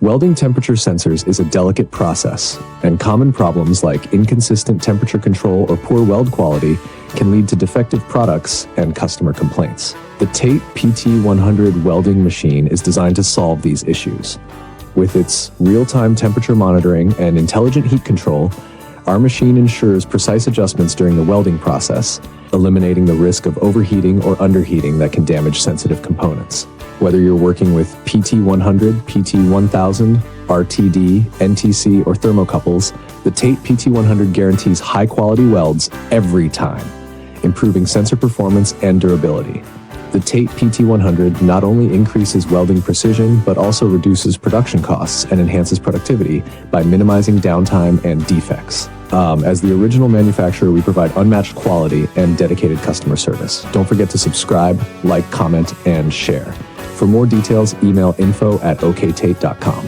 Welding temperature sensors is a delicate process, and common problems like inconsistent temperature control or poor weld quality can lead to defective products and customer complaints. The TATE PT100 welding machine is designed to solve these issues. With its real-time temperature monitoring and intelligent heat control, our machine ensures precise adjustments during the welding process, eliminating the risk of overheating or underheating that can damage sensitive components. Whether you're working with PT100, PT1000, RTD, NTC, or Thermocouples, the TATE PT100 guarantees high-quality welds every time, improving sensor performance and durability. The TATE PT100 not only increases welding precision, but also reduces production costs and enhances productivity by minimizing downtime and defects. As the original manufacturer, we provide unmatched quality and dedicated customer service. Don't forget to subscribe, like, comment, and share. For more details, email info@oktate.com.